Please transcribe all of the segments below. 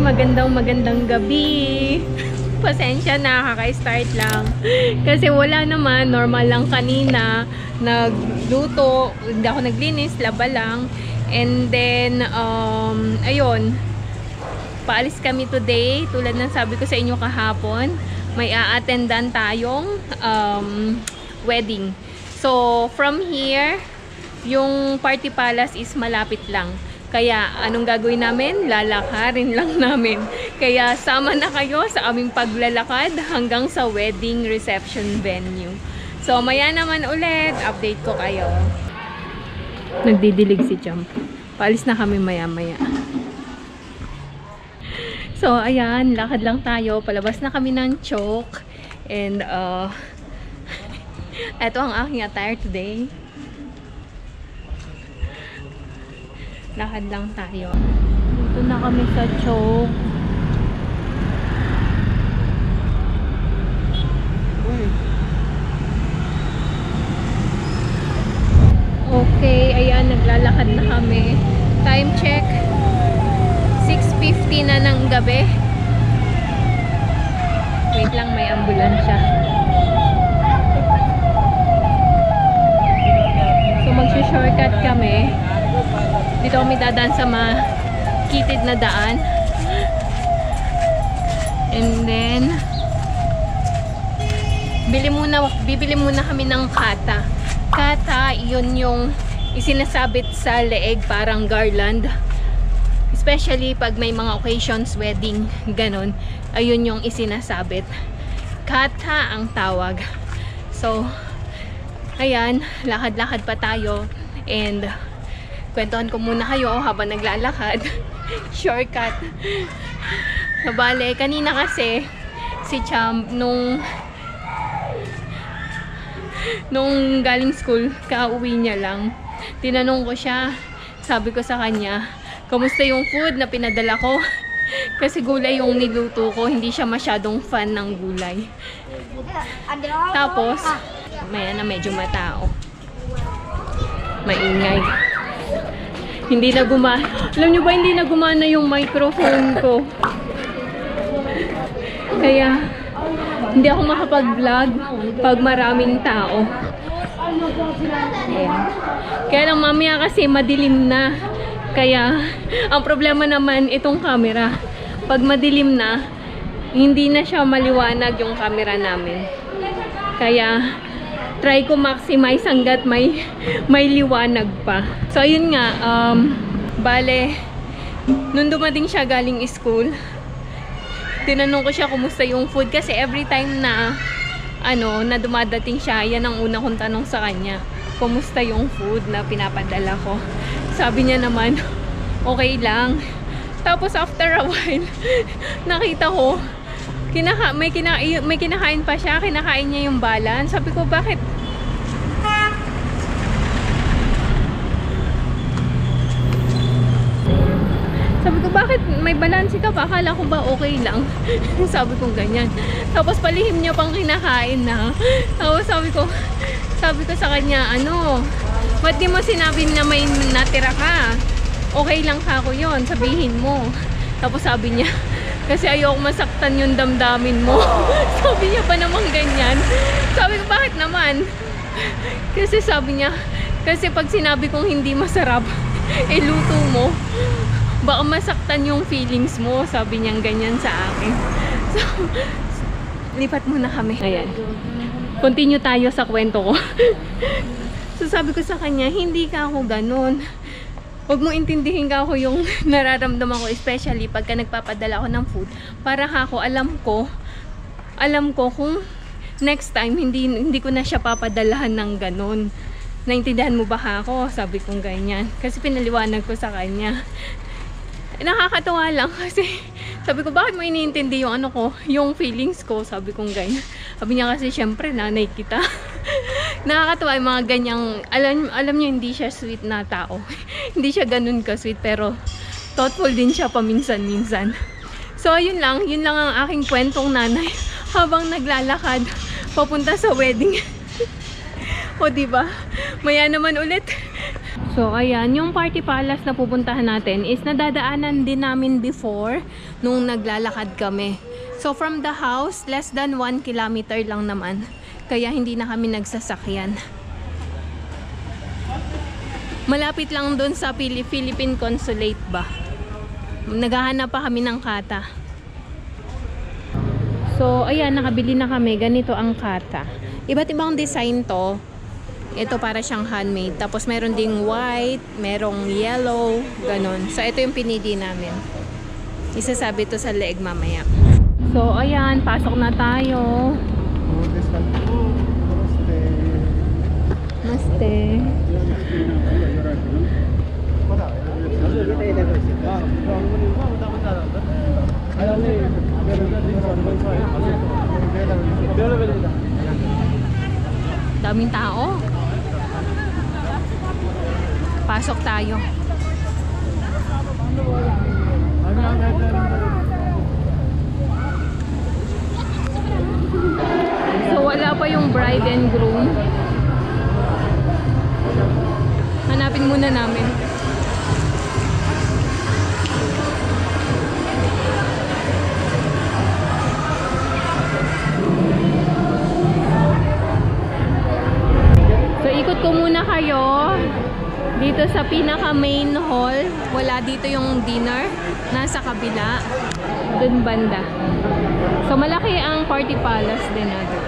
magandang gabi. Pasensya na, kaka-start lang. Kasi wala naman, normal lang kanina. Nagluto, hindi ako naglinis, laba lang. And then, ayun, paalis kami today. Tulad ng sabi ko sa inyo kahapon, may a-attendan tayong wedding. So, from here, yung Party Palace is malapit lang. Kaya, anong gagawin namin? Lalakarin lang namin. Kaya, sama na kayo sa aming paglalakad hanggang sa wedding reception venue. So, maya naman ulit. Update ko kayo. Nagdidilig si Champ. Paalis na kami maya-maya. So, ayan. Lakad lang tayo. Palabas na kami ng Chok. And, ito ang aking attire today. Lakad lang tayo. Dito na kami sa Chok. Okay, ayan, naglalakad na kami. Time check. 6:50 na ng gabi. Wait lang, may ambulansya. So, mag-shortcut kami. Dito kami dadaan sa makitid na daan. And then, bibili muna kami ng kata. Kata, yun yung isinasabit sa leeg, parang garland. Especially pag may mga occasions, wedding, ganun. Ayun yung isinasabit. Kata ang tawag. So, ayan, lakad-lakad pa tayo. And, kwentuhan ko muna kayo habang naglalakad. Shortcut. Nabale, kanina kasi si Champ nung galing school, kauwi niya lang. Tinanong ko siya, sabi ko sa kanya, kamusta yung food na pinadala ko? Kasi gulay yung niluto ko, hindi siya masyadong fan ng gulay. Tapos, maya na medyo matao. Maingay. Hindi na gumana. Alam nyo ba, hindi na gumana yung microphone ko. Kaya, hindi ako makapag-vlog pag maraming tao. Ayan. Kaya lang mamaya kasi madilim na. Kaya, ang problema naman itong camera. Pag madilim na, hindi na siya maliwanag yung camera namin. Kaya, try ko maximize hanggat may liwanag pa. So, ayun nga, bale, nung dumating siya galing school, tinanong ko siya kumusta yung food. Kasi every time na, na dumadating siya, yan ang una kong tanong sa kanya. Kumusta yung food na pinapadala ko? Sabi niya naman, okay lang. Tapos after a while, nakita ko, may kinakain pa siya, kinakain niya yung balan. Sabi ko, bakit? Sabi ko, bakit may balansi ka pa? Akala ko ba okay lang? Sabi ko ganyan. Tapos palihim niya pang kinakain na. Tapos sabi ko sa kanya, ba't di mo sinabi na may natira ka? Okay lang ka ako yun, sabihin mo. Tapos sabi niya, kasi ayoko masaktan yung damdamin mo. Sabi niya pa naman ganyan. Sabi ko, bakit naman? Kasi sabi niya, kasi pag sinabi kong hindi masarap, luto mo, baka masaktan yung feelings mo. Sabi niya ganyan sa akin. So, lipat muna kami. Ayan. Continue tayo sa kwento ko. So, sabi ko sa kanya, hindi ka ako ganun. Huwag mo intindihin ka ako yung nararamdaman ko, especially pagka nagpapadala ako ng food. Para ako, alam ko kung next time, hindi ko na siya papadalahan ng ganun. Naintindihan mo ba ako? Sabi kong ganyan. Kasi pinaliwanag ko sa kanya. Nakakatawa lang kasi sabi ko, bakit mo iniintindi yung yung feelings ko? Sabi kong ganyan. Sabi niya kasi, syempre, nanay kita. Nakakatawa yung mga ganyang, alam niyo, hindi siya sweet na tao. Hindi siya ganun ka-sweet, pero thoughtful din siya paminsan-minsan. So, yun lang ang aking kwentong nanay habang naglalakad papunta sa wedding. O, diba? Maya naman ulit. So, ayan, yung Party Palace na pupuntahan natin is nadadaanan din namin before nung naglalakad kami. So, from the house, less than 1 kilometer lang naman. Kaya hindi na kami nagsasakyan. Malapit lang dun sa Philippine Consulate ba. Naghahanap pa kami ng kata. So, ayan, nakabili na kami. Ganito ang kata. Iba't ibang design to. Ito para siyang handmade. Tapos meron ding white, merong yellow, ganun. So, ito yung pinili namin. Isasabi to sa leeg mamaya. So, ayan, pasok na tayo. Namaste. Daming tao. Pasok tayo. So wala pa yung bride and groom. Hanapin muna namin. So ikot ko muna kayo dito sa pinaka main hall. Wala dito yung dinner, nasa kabila dun banda. So malaki ang Party Palace din natin.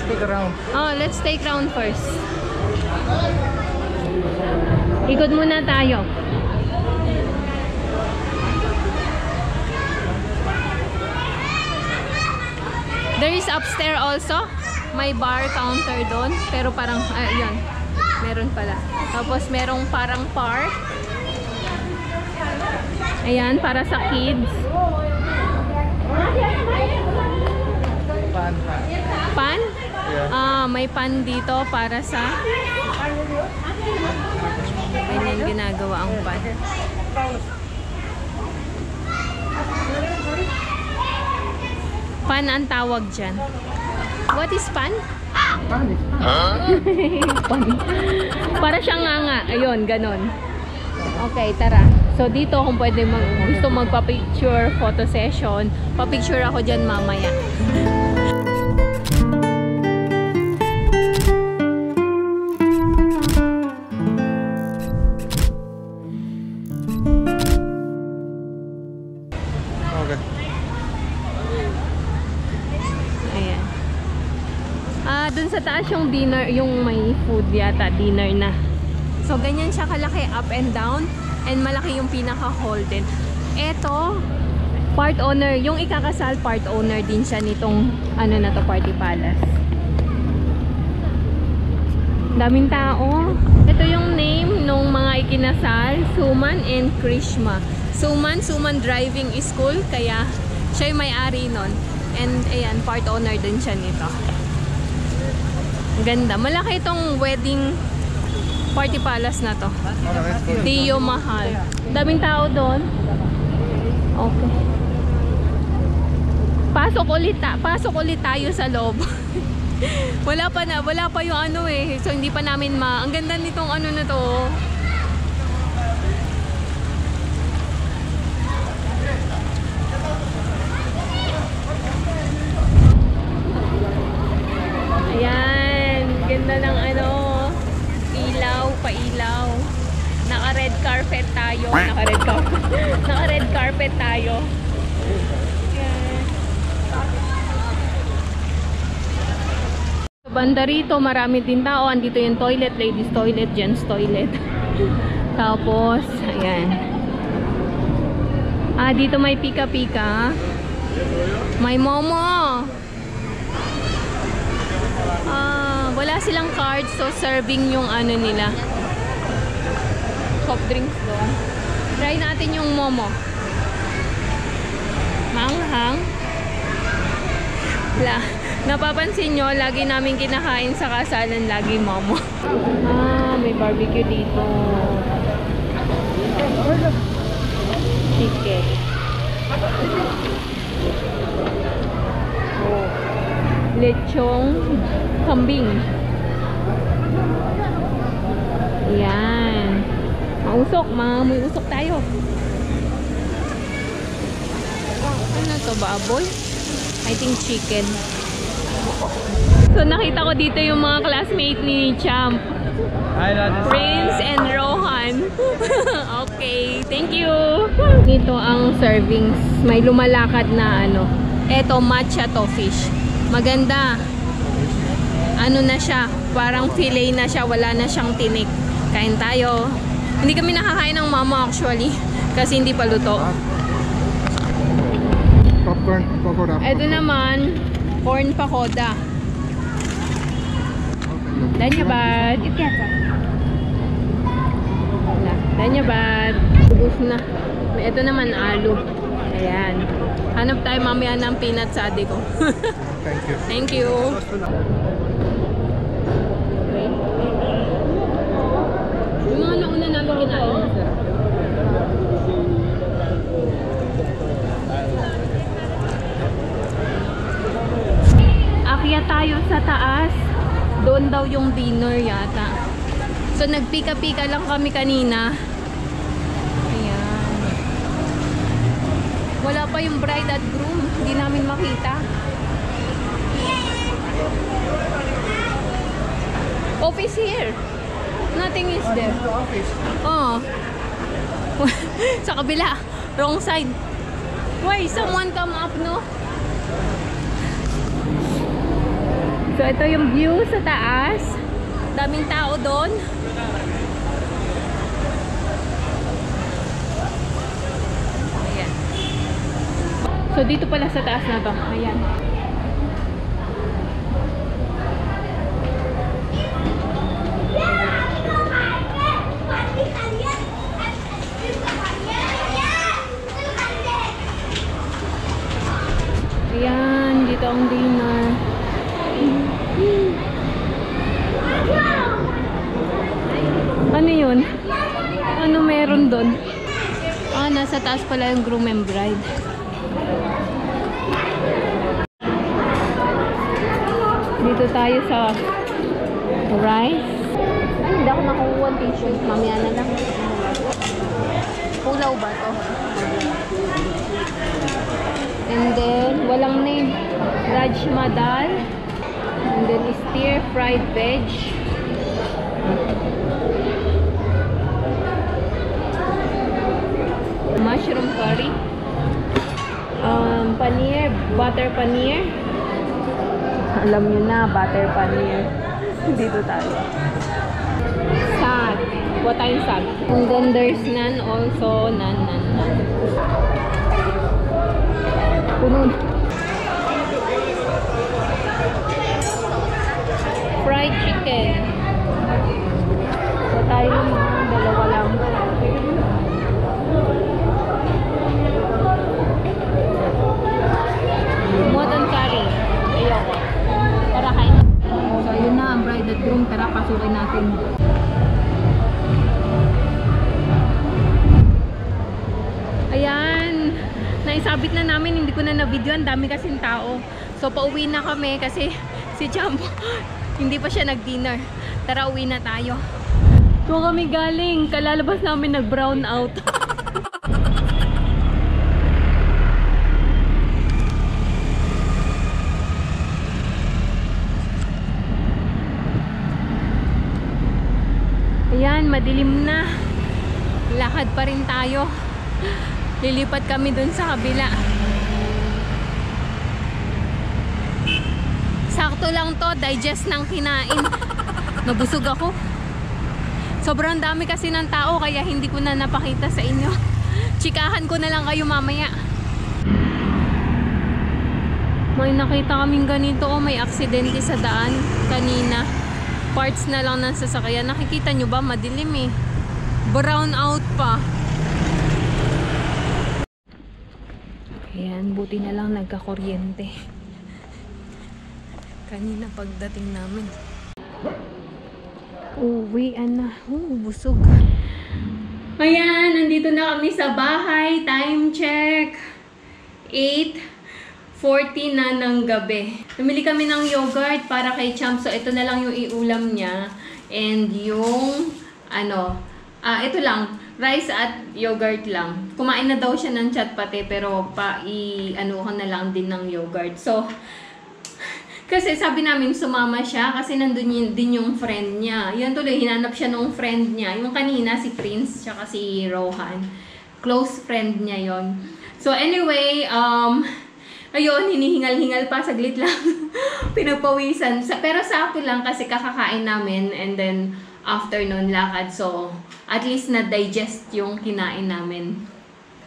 Let's take a round. Oh, let's take round first. Ikot muna tayo. There is upstairs also. May bar counter doon. Pero parang, ayun. Meron pala. Tapos merong parang park. Ayan, para sa kids. Pan. Pan? Yeah. May pan dito para sa... Ganyan ginagawa ang pan. Pan ang tawag dyan. What is pan? Pan. Pan. Para siyang nganga. Ayun, ganon. Okay, tara. So dito kung pwede gusto magpa-picture, photo session, pa-picture ako dyan mamaya. Okay. Ayan. Dun sa taas yung dinner, yung may food yata, dinner na. So ganyan siya kalaki, up and down. And malaki yung pinaka-hall din. Eto, part owner. Yung ikakasal, part owner din siya nitong ano na to, Party Palace. Daming tao. Ito yung name nung mga ikinasal, Suman and Krishma. Suman Driving School. Kaya siya yung may-ari nun. And ayan, part owner din siya nito. Ganda. Malaki itong wedding Party Palace na to. Tio Mahal. Daming tao doon. Okay. Pasok ulit tayo sa loob. wala pa yung ano eh. So hindi pa namin ang ganda nitong ano na to. Ayan, ganda ng ano. Pailaw. Naka-red carpet tayo. Naka-red carpet tayo. Sa banda rito, marami din tao. Andito yung toilet, ladies toilet, gents toilet. Tapos, ayan. Dito may pika-pika. May momo. Wala silang cards, so serving yung ano nila. Soft drinks doon. Try natin yung momo. Manghang. Napapansin nyo, lagi namin kinakain sa kasalan, lagi momo. May barbecue dito. Chicken. Lechong kambing. Usok, mangamoy usok tayo. Ano to, baboy? I think chicken. So nakita ko dito yung mga classmate ni Champ. Prince and Rohan. Okay, thank you. Dito ang servings. May lumalakad na ano. Eto, matcha to fish. Maganda. Ano na siya, parang fillet na siya, wala na siyang tinik. Kain tayo. Hindi kami nakakain ng mama actually kasi hindi pa luto. Popcorn, pakoda. Ito naman, corn pakoda. Danyabad. Danyabad. Ubus na. Ito naman alo. Ayan. Hanap tayo mamaya ng peanut sa ate ko. Thank you. Thank you. Yung mga nauna namin kinain. Akyat tayo sa taas. Doon daw yung dinner yata. So nagpika-pika lang kami kanina. Ayan. Wala pa yung bride at groom. Hindi namin makita. Office here. Nothing is there. Oh. Sa kabila. Wrong side. Why? Someone come up, no? So, ito yung view sa taas. Daming tao doon. Ayan. So, dito pala sa taas na to. Ayan. Ayan, dito ang dinner. Ano yun? Ano meron doon? Ah, nasa taas pala yung groom and bride. Dito tayo sa rice. Ay, hindi ako nakuha ng tissue. Mamaya na lang. Pulaw ba to? And then, walang name. Rajma dal. And then, stir fried veg. Mushroom curry. Paneer. Butter paneer. Alam nyo na, butter paneer. Dito tayo. Sag. What time sag? And then, there's naan also. Naan. Puno. Fried chicken. So tayo mga dalawa lang. Mutton curry. Ayoko. Tara kain. So yun na ang bride at groom. Tara pasukin natin. Ayan. Naisabit na namin, hindi ko na na-video, ang dami kasing tao. So pauwi na kami kasi si Champ hindi pa siya nag-dinner. Tara, uwi na tayo. Doon kami galing, kalalabas namin nag-brown out. Ayan, madilim na. Lakad pa rin tayo. Lilipat kami dun sa kabila. Sakto lang to, digest ng kinain. Nabusog ako. Sobrang dami kasi ng tao kaya hindi ko na napakita sa inyo. Chikahan ko na lang kayo mamaya. May nakita kaming ganito, oh, may aksidente sa daan kanina. Parts na lang ng sasakyan. Nakikita nyo ba? Madilim eh. Brown out pa. Ayan, buti na lang nagka-kuryente. Kanina pagdating namin. Uwian na. Busog. Ayan, nandito na kami sa bahay. Time check. 8:40 na ng gabi. Namili kami ng yogurt para kay Champ. So, ito na lang yung iulam niya. And yung, ito lang, rice at yogurt lang. Kumain na daw siya ng chatpate pero ano ko na lang din ng yogurt. So, kasi sabi namin sumama siya kasi nandun din yung friend niya. Yun tuloy, hinanap siya nung friend niya. Yung kanina, si Prince, tsaka si Rohan. Close friend niya yon. So anyway, ayun, hinihingal-hingal pa, saglit lang. Pinagpawisan. Pero sakto lang kasi kakakain namin and then afternoon lakad. So, at least na-digest yung kinain namin.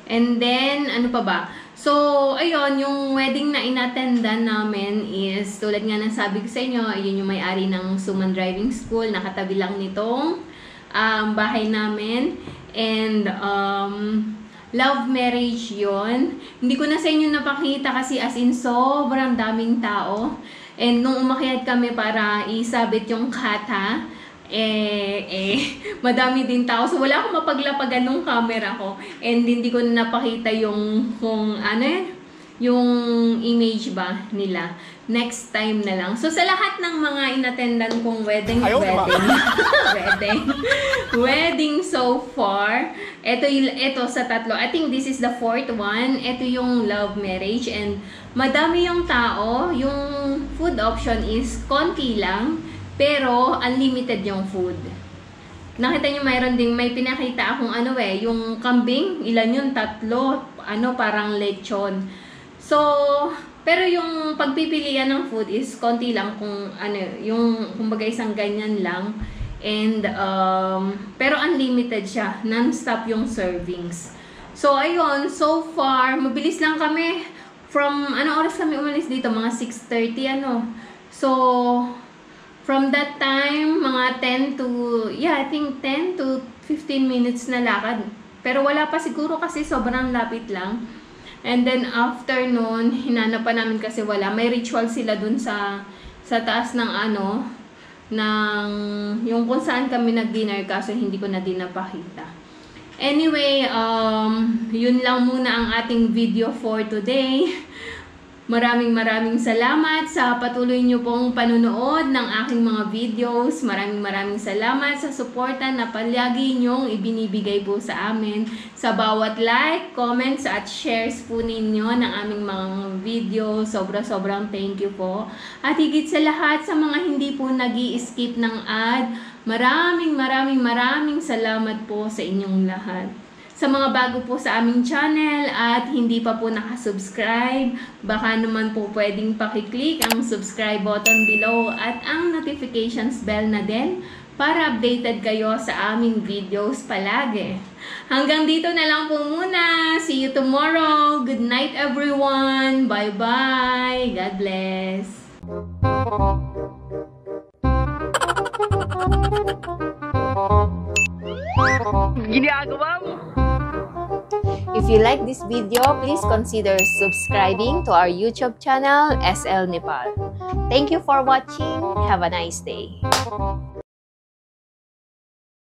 And then, ano pa ba? So, ayun, yung wedding na inattendan namin is, tulad nga ng sabi ko sa inyo, ayun yung may-ari ng Suman Driving School, nakatabi lang nitong bahay namin. And, love marriage yon. Hindi ko na sa inyo napakita kasi as in sobrang daming tao. And nung umakyat kami para isabit yung kata, madami din tao. So wala akong mapaglapagan ng camera ko. And hindi ko na napakita yung yung image ba nila. Next time na lang. So sa lahat ng mga inattendan kong wedding so far, ito sa tatlo. I think this is the fourth one. Ito yung love marriage and madami yung tao. Yung food option is konti lang, pero unlimited yung food. Nakita nyo mayroon ding may pinakita akong yung kambing, ilan yun? 3, parang lechon. So, pero yung pagpipilian ng food is konti lang kung yung kumbaga isang ganyan lang. And pero unlimited siya, non-stop yung servings. So ayun, so far mabilis lang kami. From oras kami umalis dito? Mga 6:30 So from that time, mga 10 to 15 minutes na lakad. Pero wala pa siguro kasi sobrang lapit lang. And then after nun, hinanap pa namin kasi wala. May ritual sila dun sa taas ng yung kung saan kami nag-dinner kaso hindi ko na din napakita. Anyway, yun lang muna ang ating video for today. Maraming salamat sa patuloy nyo pong panunood ng aking mga videos. Maraming salamat sa suporta na palagi nyong ibinibigay po sa amin. Sa bawat like, comments at shares po ninyo ng aming mga video. Sobrang thank you po. At higit sa lahat sa mga hindi po nag-i-skip ng ad, maraming salamat po sa inyong lahat. Sa mga bago po sa aming channel at hindi pa po nakasubscribe, baka naman po pwedeng pakiclick ang subscribe button below at ang notifications bell na din para updated kayo sa aming videos palagi. Hanggang dito na lang po muna. See you tomorrow. Good night everyone. Bye-bye. God bless. Ginagawa mo! If you like this video, please consider subscribing to our YouTube channel, SL Nepal. Thank you for watching. Have a nice day.